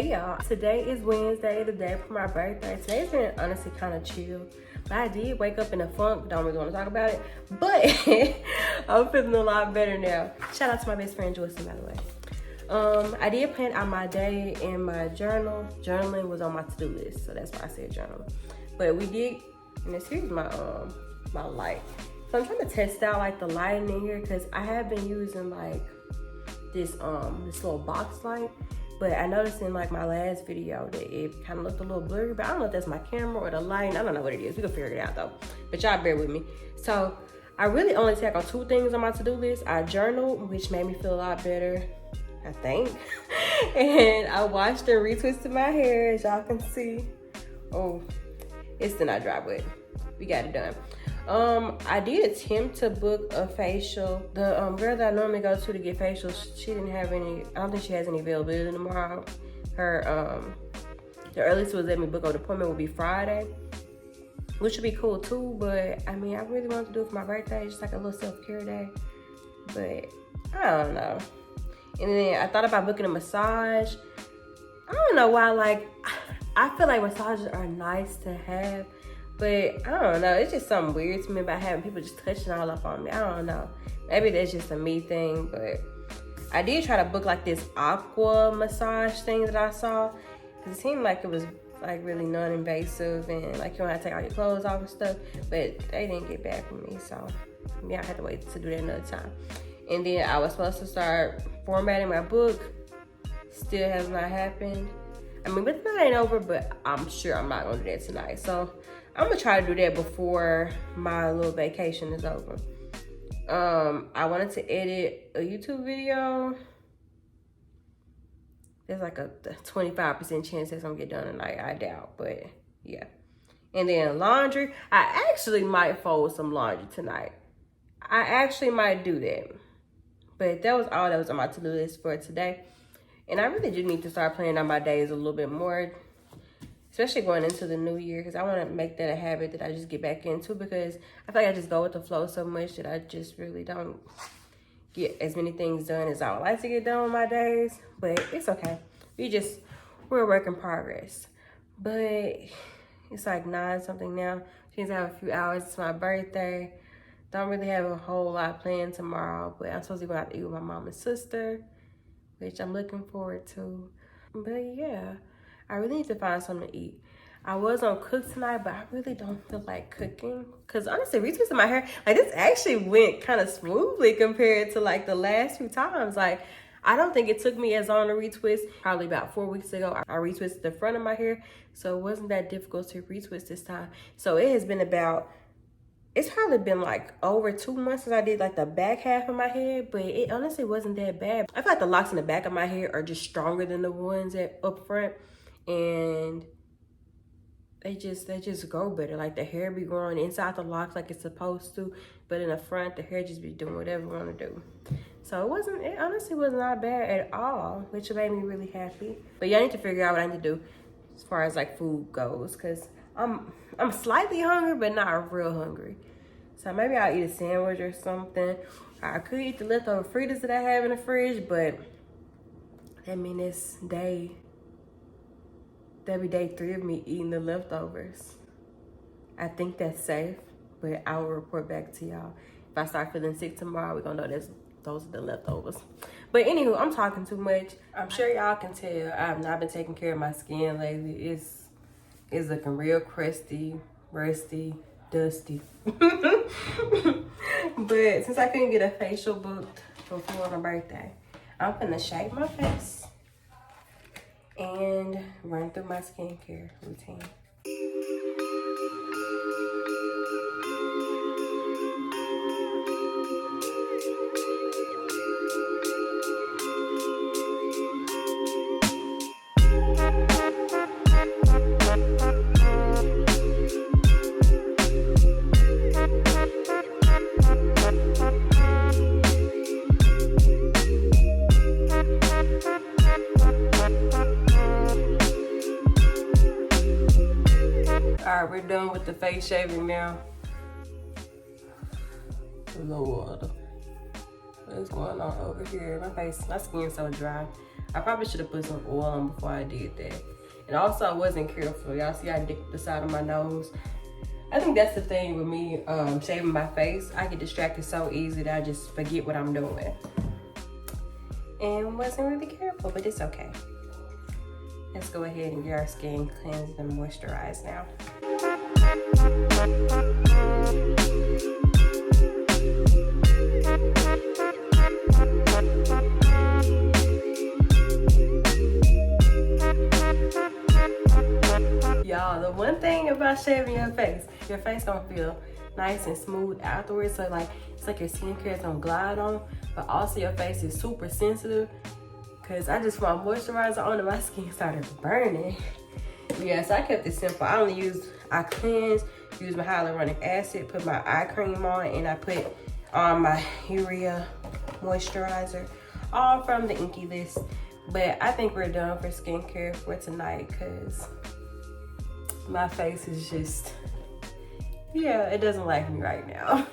Hey y'all, today is Wednesday, the day for my birthday. Today's been honestly kind of chill, but I did wake up in a funk. Don't really want to talk about it, but I'm feeling a lot better now. Shout out to my best friend Joyce, by the way. I did plan out my day in my journal. Journaling was on my to-do list, so that's why I said journal. But we did, and here's my my light. So I'm trying to test out like the lighting in here because I have been using like this little box light. But I noticed in like my last video that it kind of looked a little blurry, but I don't know if that's my camera or the lighting. I don't know what it is. We can figure it out though. But y'all bear with me. So I really only tackled 2 things on my to-do list. I journaled, which made me feel a lot better, I think. And I washed and retwisted my hair, as y'all can see. Oh, it's still not dry, but we got it done. I did attempt to book a facial. The girl that I normally go to get facials, she didn't have any, I don't think she has any availability tomorrow. Her, the earliest was let me book an appointment would be Friday, which would be cool too, but I mean, I really wanted to do it for my birthday, just like a little self-care day, but I don't know. And then I thought about booking a massage. I don't know why, like, I feel like massages are nice to have, but I don't know, it's just something weird to me about having people just touching all up on me. I don't know. Maybe that's just a me thing, but I did try to book like this aqua massage thing that I saw. Cause it seemed like it was like really non-invasive and like you don't have to take all your clothes off and stuff, but they didn't get back with me. So yeah, I had to wait to do that another time. And then I was supposed to start formatting my book. Still has not happened. I mean, but that ain't over, but I'm sure I'm not gonna do that tonight. So I'm gonna try to do that before my little vacation is over. I wanted to edit a YouTube video. There's like a 25% chance that's gonna get done tonight. I doubt, but yeah. And then laundry. I actually might fold some laundry tonight. I actually might do that. But that was all that was on my to-do list for today. And I really do need to start planning out my days a little bit more, especially going into the new year, because I want to make that a habit that I just get back into, because I feel like I just go with the flow so much that I just really don't get as many things done as I would like to get done on my days. But it's okay. We're a work in progress. But it's like 9 something now. Since I have a few hours, it's my birthday. Don't really have a whole lot planned tomorrow, but I'm supposed to go out to eat with my mom and sister, which I'm looking forward to. But yeah, I really need to find something to eat. I was gonna cook tonight, but I really don't feel like cooking. Cause honestly, retwisting my hair, like this actually went kind of smoothly compared to like the last few times. Like, I don't think it took me as long to retwist. Probably about 4 weeks ago, I retwisted the front of my hair. So it wasn't that difficult to retwist this time. So it has been it's probably been like over 2 months since I did like the back half of my hair, but it honestly wasn't that bad. I feel like the locks in the back of my hair are just stronger than the ones up front, and they just grow better. Like the hair be growing inside the locks like it's supposed to, but in the front, the hair just be doing whatever it want to do. So it honestly was not bad at all, which made me really happy. But y'all need to figure out what I need to do as far as like food goes, because I'm slightly hungry, but not real hungry. So maybe I'll eat a sandwich or something. I could eat the leftover fritters that I have in the fridge, but that means that'll be day 3 of me eating the leftovers. I think that's safe, but I will report back to y'all. If I start feeling sick tomorrow, we're gonna know those are the leftovers. But anywho, I'm talking too much. I'm sure y'all can tell I have not been taking care of my skin lately. It's looking real crusty, rusty, dusty. But since I couldn't get a facial booked before my birthday, I'm gonna shave my face and run through my skincare routine. All right, we're done with the face shaving now. Lord. What's going on over here? My skin's so dry. I probably should have put some oil on before I did that. And also, I wasn't careful. Y'all see I dipped the side of my nose. I think that's the thing with me shaving my face. I get distracted so easy that I just forget what I'm doing. And wasn't really careful, but it's okay. Let's go ahead and get our skin cleansed and moisturized now. Y'all, the one thing about shaving your face gonna feel nice and smooth afterwards. So like, it's like your skincare is gonna glide on, but also your face is super sensitive. Cause I just put my moisturizer on and my skin started burning. Yeah, so I kept it simple. I cleanse, use my hyaluronic acid, put my eye cream on, and I put on my urea moisturizer, all from the Inky List. But I think we're done for skincare for tonight, cause my face is just, yeah, it doesn't like me right now.